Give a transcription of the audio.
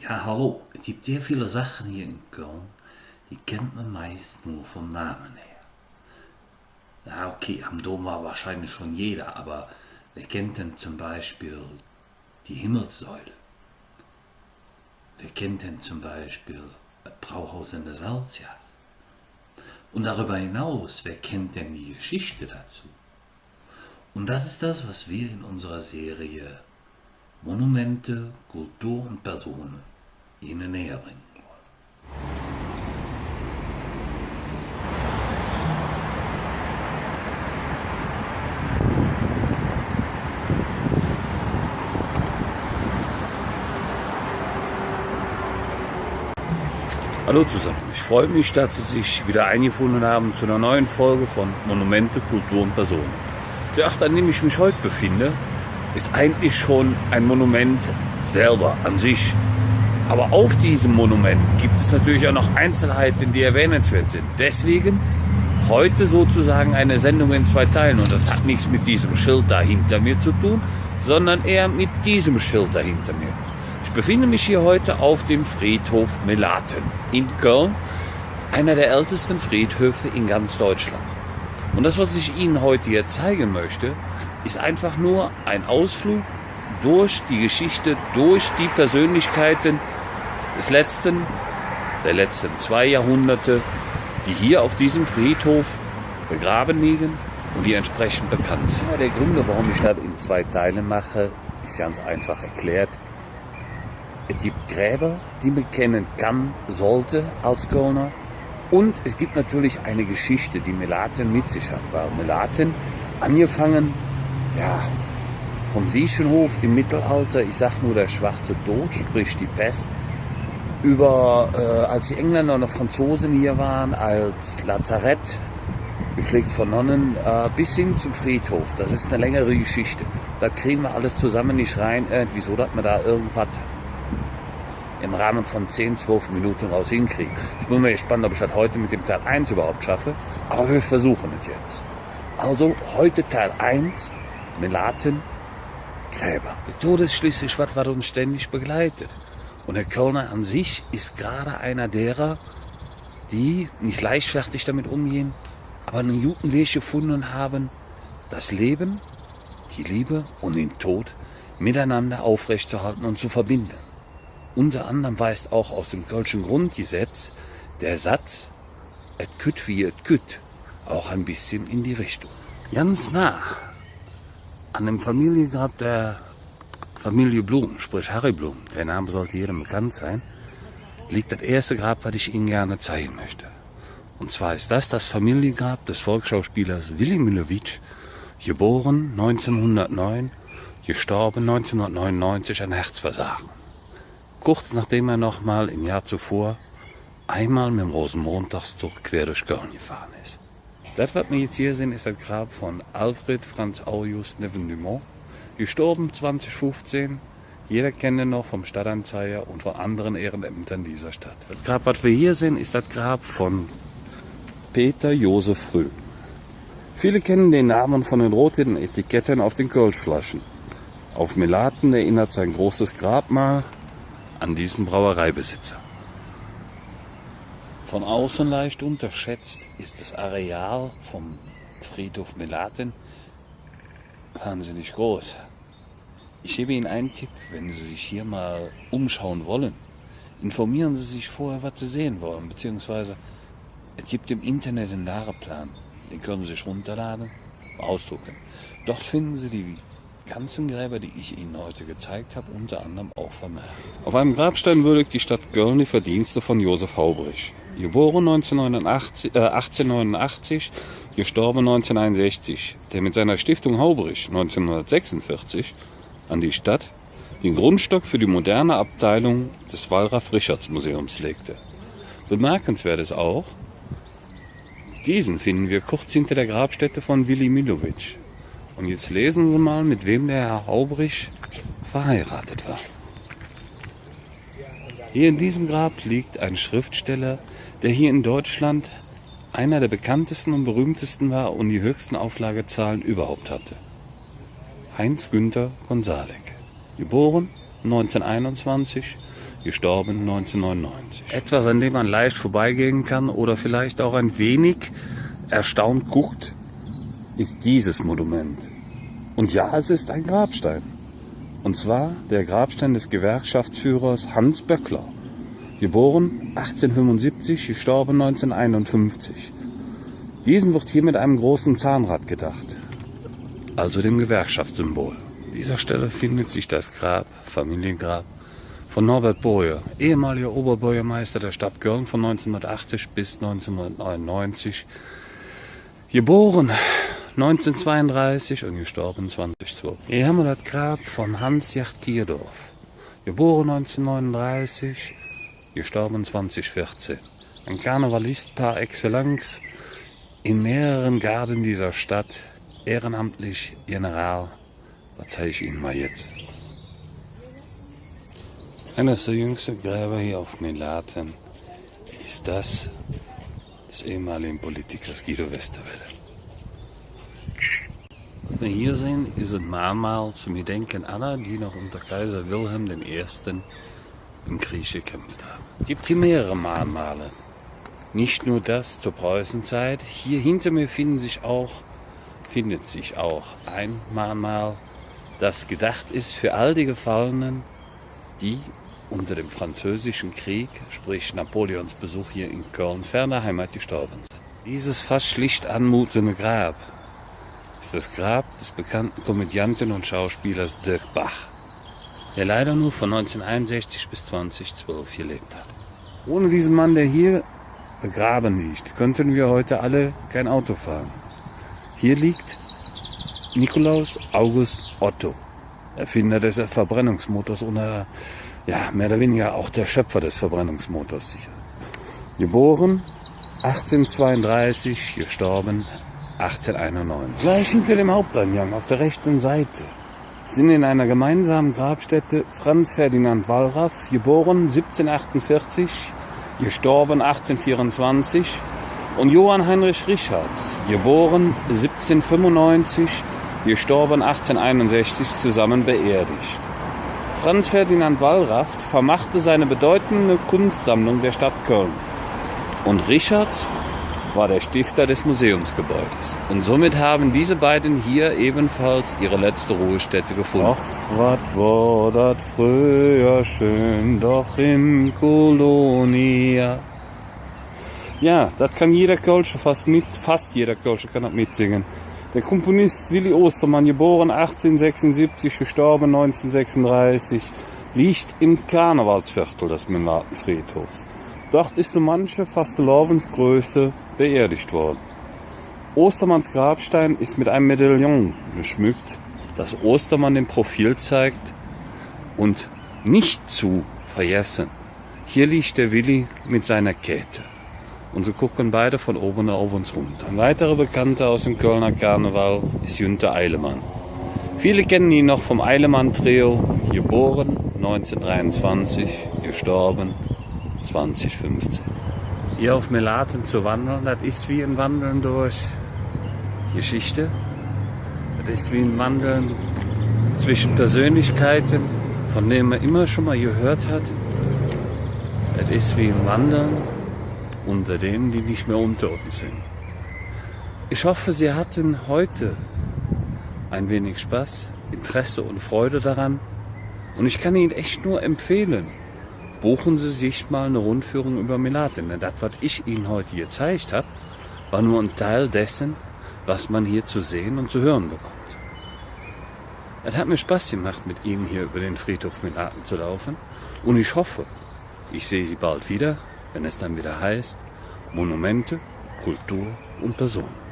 Ja, hallo. Es gibt sehr viele Sachen hier in Köln, die kennt man meist nur vom Namen her. Ja, okay, am Dom war wahrscheinlich schon jeder, aber wer kennt denn zum Beispiel die Himmelssäule? Wer kennt denn zum Beispiel das Brauhaus in der Salzias? Und darüber hinaus, wer kennt denn die Geschichte dazu? Und das ist das, was wir in unserer Serie Monumente, Kultur und Personen Ihnen näher bringen wollen. Hallo zusammen, ich freue mich, dass Sie sich wieder eingefunden haben zu einer neuen Folge von Monumente, Kultur und Personen. Der Ort, an dem ich mich heute befinde, ist eigentlich schon ein Monument selber an sich. Aber auf diesem Monument gibt es natürlich auch noch Einzelheiten, die erwähnenswert sind. Deswegen heute sozusagen eine Sendung in 2 Teilen. Und das hat nichts mit diesem Schild da hinter mir zu tun, sondern eher mit diesem Schild da hinter mir. Ich befinde mich hier heute auf dem Friedhof Melaten in Köln, einer der ältesten Friedhöfe in ganz Deutschland. Und das, was ich Ihnen heute hier zeigen möchte, ist einfach nur ein Ausflug durch die Geschichte, durch die Persönlichkeiten der letzten 2 Jahrhunderte, die hier auf diesem Friedhof begraben liegen und die entsprechend bekannt sind. Ja, der Grund, warum ich das in 2 Teile mache, ist ganz einfach erklärt. Es gibt Gräber, die man kennen kann, sollte als Kölner. Und es gibt natürlich eine Geschichte, die Melaten mit sich hat. Weil Melaten, angefangen vom Siechenhof im Mittelalter, ich sag nur der schwarze Tod, sprich die Pest, über als die Engländer und Franzosen hier waren, als Lazarett, gepflegt von Nonnen, bis hin zum Friedhof. Das ist eine längere Geschichte. Das kriegen wir alles zusammen nicht rein, wieso, dass man da irgendwas im Rahmen von 10, 12 Minuten raus hinkriegen. Ich bin mal gespannt, ob ich das heute mit dem Teil 1 überhaupt schaffe, aber wir versuchen es jetzt. Also heute Teil 1, Melaten, Gräber. Der Tod ist schließlich was uns ständig begleitet. Und der Kölner an sich ist gerade einer derer, die nicht leichtfertig damit umgehen, aber einen guten Weg gefunden haben, das Leben, die Liebe und den Tod miteinander aufrechtzuerhalten und zu verbinden. Unter anderem weist auch aus dem Kölschen Grundgesetz der Satz "Et kütt wie et kütt" auch ein bisschen in die Richtung. Ganz nah an dem Familiengrab der Familie Blum, sprich Harry Blum, der Name sollte jedem bekannt sein, liegt das erste Grab, was ich Ihnen gerne zeigen möchte. Und zwar ist das Familiengrab des Volksschauspielers Willy Millowitsch, geboren 1909, gestorben 1999 an Herzversagen. Kurz nachdem er nochmal im Jahr zuvor einmal mit dem Rosenmontagszug quer durch Köln gefahren ist. Das, was wir jetzt hier sehen, ist das Grab von Alfred Franz Aujus Neven-Dumont, gestorben 2015. Jeder kennt ihn noch vom Stadtanzeiger und von anderen Ehrenämtern dieser Stadt. Das Grab, was wir hier sehen, ist das Grab von Peter Josef Röhm. Viele kennen den Namen von den roten Etiketten auf den Kölschflaschen. Auf Melaten erinnert sein großes Grabmal an diesen Brauereibesitzer. Von außen leicht unterschätzt ist das Areal vom Friedhof Melaten wahnsinnig groß. Ich gebe Ihnen einen Tipp, wenn Sie sich hier mal umschauen wollen. Informieren Sie sich vorher, was Sie sehen wollen, beziehungsweise es gibt im Internet einen Lageplan. Den können Sie sich runterladen, ausdrucken. Dort finden Sie die ganzen Gräber, die ich Ihnen heute gezeigt habe, unter anderem auch vermerkt. Auf einem Grabstein würdigt die Stadt Köln die Verdienste von Josef Haubrich. Geboren 1889, gestorben 1961, der mit seiner Stiftung Haubrich 1946 an die Stadt den Grundstock für die moderne Abteilung des Wallraf-Richartz-Museums legte. Bemerkenswert ist auch, diesen finden wir kurz hinter der Grabstätte von Willy Millowitsch. Und jetzt lesen Sie mal, mit wem der Herr Haubrich verheiratet war. Hier in diesem Grab liegt ein Schriftsteller, der hier in Deutschland einer der bekanntesten und berühmtesten war und die höchsten Auflagezahlen überhaupt hatte. Heinz Günther Gonsalek. Geboren 1921, gestorben 1999. Etwas, an dem man leicht vorbeigehen kann oder vielleicht auch ein wenig erstaunt guckt, ist dieses Monument. Und ja, es ist ein Grabstein. Und zwar der Grabstein des Gewerkschaftsführers Hans Böckler. Geboren 1875, gestorben 1951. Diesen wird hier mit einem großen Zahnrad gedacht, also dem Gewerkschaftssymbol. An dieser Stelle findet sich das Grab, Familiengrab, von Norbert Boje, ehemaliger Oberbürgermeister der Stadt Köln von 1980 bis 1999. Geboren 1932 und gestorben 2012. Hier haben wir das Grab von Hans-Gert Kierdorf. Geboren 1939, gestorben 2014. Ein Karnevalist par excellence, in mehreren Garden dieser Stadt, ehrenamtlich General. Was zeige ich Ihnen mal jetzt? Eines der jüngsten Gräber hier auf Melaten ist das des ehemaligen Politikers Guido Westerwelle. Was wir hier sehen, ist ein Mahnmal zum Gedenken aller, die noch unter Kaiser Wilhelm I. im Krieg gekämpft haben. Es gibt hier mehrere Mahnmale. Nicht nur das zur Preußenzeit. Hier hinter mir findet sich auch ein Mahnmal, das gedacht ist für all die Gefallenen, die unter dem Französischen Krieg, sprich Napoleons Besuch hier in Köln, ferner Heimat gestorben sind. Dieses fast schlicht anmutende Grab ist das Grab des bekannten Komödianten und Schauspielers Dirk Bach, der leider nur von 1961 bis 2012 gelebt hat. Ohne diesen Mann, der hier begraben liegt, könnten wir heute alle kein Auto fahren. Hier liegt Nikolaus August Otto, Erfinder des Verbrennungsmotors und mehr oder weniger auch der Schöpfer des Verbrennungsmotors. Geboren 1832, gestorben 1891. Gleich hinter dem Haupteingang auf der rechten Seite sind in einer gemeinsamen Grabstätte Franz Ferdinand Wallraff, geboren 1748, gestorben 1824, und Johann Heinrich Richards, geboren 1795, gestorben 1861, zusammen beerdigt. Franz Ferdinand Wallraff vermachte seine bedeutende Kunstsammlung der Stadt Köln. Und Richards war der Stifter des Museumsgebäudes. Und somit haben diese beiden hier ebenfalls ihre letzte Ruhestätte gefunden. Ach, wat war dat früher schön, doch in Kolonia. Ja, das kann jeder Kölsche fast jeder Kölsche kann das mitsingen. Der Komponist Willi Ostermann, geboren 1876, gestorben 1936, liegt im Karnevalsviertel des Melatenfriedhofs. Dort ist so manche fast Lovensgröße beerdigt worden. Ostermanns Grabstein ist mit einem Medaillon geschmückt, das Ostermann im Profil zeigt, und nicht zu vergessen, hier liegt der Willi mit seiner Käthe. Und so gucken beide von oben auf uns runter. Ein weiterer Bekannter aus dem Kölner Karneval ist Günter Eilemann. Viele kennen ihn noch vom Eilemann-Trio, geboren 1923, gestorben 2015. Hier auf Melaten zu wandeln, das ist wie ein Wandeln durch Geschichte. Das ist wie ein Wandeln zwischen Persönlichkeiten, von denen man immer schon mal gehört hat. Das ist wie ein Wandeln unter denen, die nicht mehr unter uns sind. Ich hoffe, Sie hatten heute ein wenig Spaß, Interesse und Freude daran. Und ich kann Ihnen echt nur empfehlen, buchen Sie sich mal eine Rundführung über Melaten. Denn das, was ich Ihnen heute gezeigt habe, war nur ein Teil dessen, was man hier zu sehen und zu hören bekommt. Es hat mir Spaß gemacht, mit Ihnen hier über den Friedhof Melaten zu laufen. Und ich hoffe, ich sehe Sie bald wieder, wenn es dann wieder heißt Monumente, Kultur und Personen.